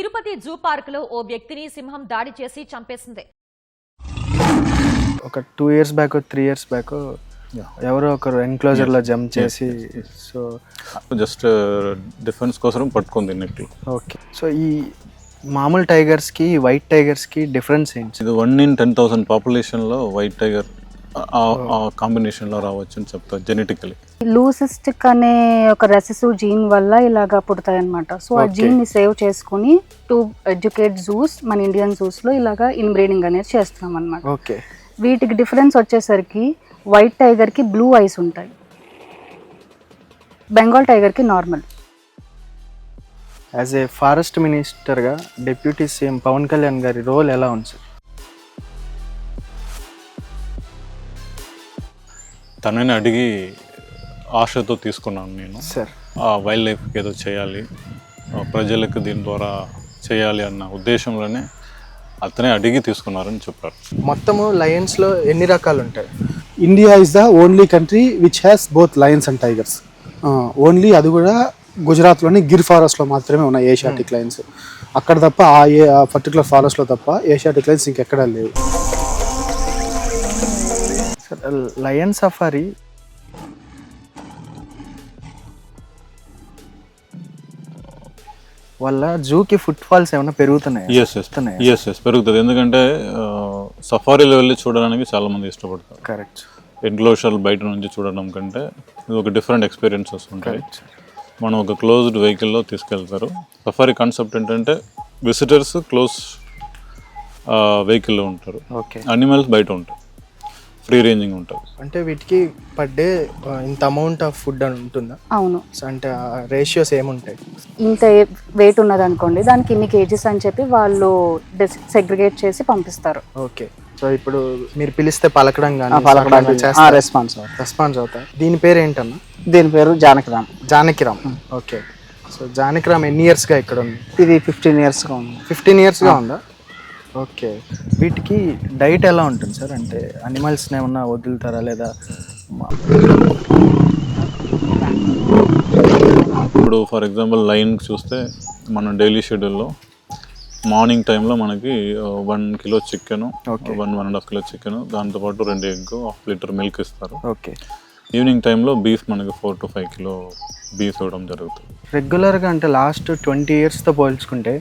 Tirupati zoo park లో ఓ వ్యక్తిని సింహం దాడి చేసి చంపేసింది. ఒక 2 years బ్యాక్ 3 years బ్యాక్ ఎవరో ఒకరు ఎన్క్లోజర్ లో జంప్ చేసి సో జస్ట్ డిఫెన్స్ కోసం పట్టుకుంది నెట్. ఓకే. సో ఈ మామూలు టైగర్స్ కి వైట్ టైగర్స్ కి డిఫరెన్స్ ఏంటి? ఇది 1 in 10,000 పాపులేషన్ లో వైట్ టైగర్ ఆ కాంబినేషన్ లో రావచ్చు అని చెప్తారు జెనెటికలీ. లూసిస్టిక్ అనే ఒక రెసెసివ్ జీన్ వల్ల ఇలాగా పుడతాయి అన్నమాట. సో ఆ జీన్ ని సేవ్ చేసుకుని టు ఎడ్యుకేట్ జూస్ మన ఇండియన్ జూస్ లో ఇలాగా ఇన్బ్రీడింగ్ అనేది చేస్తున్నాం అన్నమాట. ఓకే. వీటికి డిఫరెన్స్ వచ్చేసరికి వైట్ టైగర్ కి బ్లూ ఐస్ ఉంటాయి, బెంగాల్ టైగర్ కి నార్మల్. యాజ్ ఏ ఫారెస్ట్ మినిస్టర్గా డిప్యూటీ సీఎం పవన్ కళ్యాణ్ గారి రోల్ ఎలా ఉంది సార్? తనని అడిగి ఆశతో తీసుకున్నాను నేను. సార్ ఆ వైల్డ్ లైఫ్కి ఏదో చేయాలి, ప్రజలకు దీని ద్వారా చేయాలి అన్న ఉద్దేశంలోనే అతనే అడిగి తీసుకున్నారని చెప్పారు. మొత్తము లయన్స్లో ఎన్ని రకాలు ఉంటాయి? India is the only country which has both Lions and tigers. Only అది కూడా గుజరాత్లోని గిర్ ఫారెస్ట్లో మాత్రమే ఉన్నాయి ఏషియాటిక్ లయన్స్. అక్కడ తప్ప ఆ పర్టికులర్ ఫారెస్ట్లో తప్ప ఏషియాటిక్ లయన్స్ ఇంకెక్కడా లేవు. సార్ లయన్ సఫారీ వల్ల జూకి ఫుట్ ఫాల్స్ ఏమైనా పెరుగుతున్నాయి? ఎస్ పెరుగుతుంది. ఎందుకంటే సఫారీలో వెళ్ళి చూడడానికి చాలా మంది ఇష్టపడతారు. కరెక్ట్. ఎన్క్లోజర్ బయట నుంచి చూడడం కంటే ఇది ఒక డిఫరెంట్ ఎక్స్పీరియన్సెస్ ఉంటాయి. మనం ఒక క్లోజ్డ్ వెహికల్లో తీసుకెళ్తారు. సఫారీ కాన్సెప్ట్ ఏంటంటే విజిటర్స్ క్లోజ్ వెహికల్లో ఉంటారు, అనిమల్స్ బయట ఉంటాయి, ఫ్రీ రేంజింగ్ ఉంటుంది. అంటే వీటికి పర్ డే ఇంత అమౌంట్ ఆఫ్ ఫుడ్ అని ఉంటుందా? అవును. అంటే రేషియోస్ ఏముంటాయి? ఇంత వెయిట్ ఉన్నది అనుకోండి, దానికి ఇన్ని కేజీస్ అని చెప్పి వాళ్ళు సెగ్రిగేట్ చేసి పంపిస్తారు. ఓకే. సో ఇప్పుడు మీరు పిలిస్తే పలకడం కానీ రెస్పాన్స్ అవుతాయి. దీని పేరు ఏంటన్నా? దీని పేరు జానకిరామ్. జానకిరామ్. ఓకే. సో జానకిరామ్ ఎన్ని ఇయర్స్గా ఇక్కడ ఉంది? ఇది 15 yearsగా ఉంది. 15 yearsగా ఉందా? ఓకే. వీటికి డైట్ ఎలా ఉంటుంది సార్? అంటే అనిమల్స్ని ఏమన్నా వదులుతారా లేదా? ఇప్పుడు ఫర్ ఎగ్జాంపుల్ లైన్ చూస్తే మనం డైలీ షెడ్యూల్లో మార్నింగ్ టైంలో మనకి 1 kilo చికెను, 1.5 kilo చికెను, దాంతోపాటు 2 egg, 1 liter మిల్క్ ఇస్తారు. ఓకే. ఈవినింగ్ టైంలో బీఫ్ మనకి 4 to 5 kilo బీఫ్ ఇవ్వడం జరుగుతుంది. రెగ్యులర్గా అంటే లాస్ట్ 20 yearsతో పోల్చుకుంటే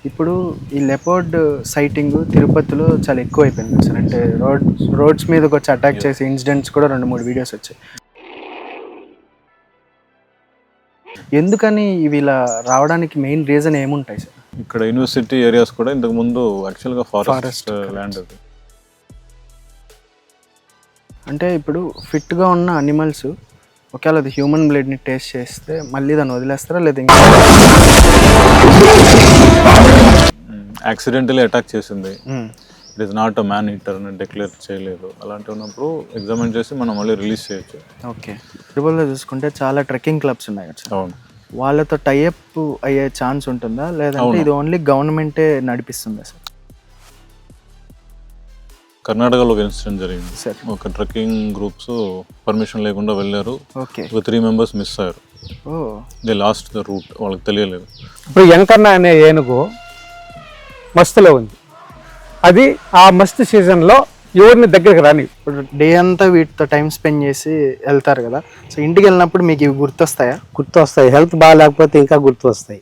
ఇప్పుడు ఈ లెపర్డ్ సైటింగ్ తిరుపతిలో చాలా ఎక్కువ అయిపోయింది సార్. అంటే రోడ్స్ మీదకి వచ్చి అటాక్ చేసే ఇన్సిడెంట్స్ కూడా 2-3 వీడియోస్ వచ్చాయి. ఎందుకని ఇవి ఇలా రావడానికి మెయిన్ రీజన్ ఏముంటాయి సార్? ఇక్కడ యూనివర్సిటీ ఏరియాస్ కూడా ఇంతకు ముందు యాక్చువల్గా ఫారెస్ట్ ల్యాండ్ అది. అంటే ఇప్పుడు ఫిట్గా ఉన్న అనిమల్స్ ఒకవేళ అది హ్యూమన్ బ్లడ్ని టేస్ట్ చేస్తే మళ్ళీ దాన్ని వదిలేస్తారా లేదా? యాక్సిడెంటలీ అటాక్ చేసింది, it is not a man eater అని డిక్లేర్ చేయలేదు. అలాంటి ఉన్నప్పుడు ఎగ్జామిన్ చేసి మనం మళ్ళీ రిలీజ్ చేయొచ్చు. ఓకే. తిరుపతిలో చూసుకుంటే చాలా ట్రెక్కింగ్ క్లబ్స్ ఉన్నాయి కదా సార్. అవును. వాళ్ళతో టైఅప్ అయ్యే ఛాన్స్ ఉంటుందా లేదంటే ఇది ఓన్లీ గవర్నమెంటే నడిపిస్తుందా సార్? కర్ణాటకలో ఒక ఇన్సిడెంట్ జరిగింది సార్. ఒక ట్రెక్కింగ్ గ్రూప్స్ పర్మిషన్ లేకుండా వెళ్ళారు. ఓకే. ఒక 3 members మిస్ అయ్యారు. దే లాస్ట్ ద రూట్, వాళ్ళకి తెలియలేదు. ఇప్పుడు వెంకన్న అనే ఏనుగు మస్తులో ఉంది. అది ఆ మస్తు సీజన్లో ఎవరిని దగ్గరికి రాని. ఇప్పుడు డే అంతా వీటితో టైం స్పెండ్ చేసి వెళ్తారు కదా, సో ఇంటికి వెళ్ళినప్పుడు మీకు ఇవి గుర్తొస్తాయా? గుర్తు వస్తాయి. హెల్త్ బాగాలేకపోతే ఇంకా గుర్తు వస్తాయి.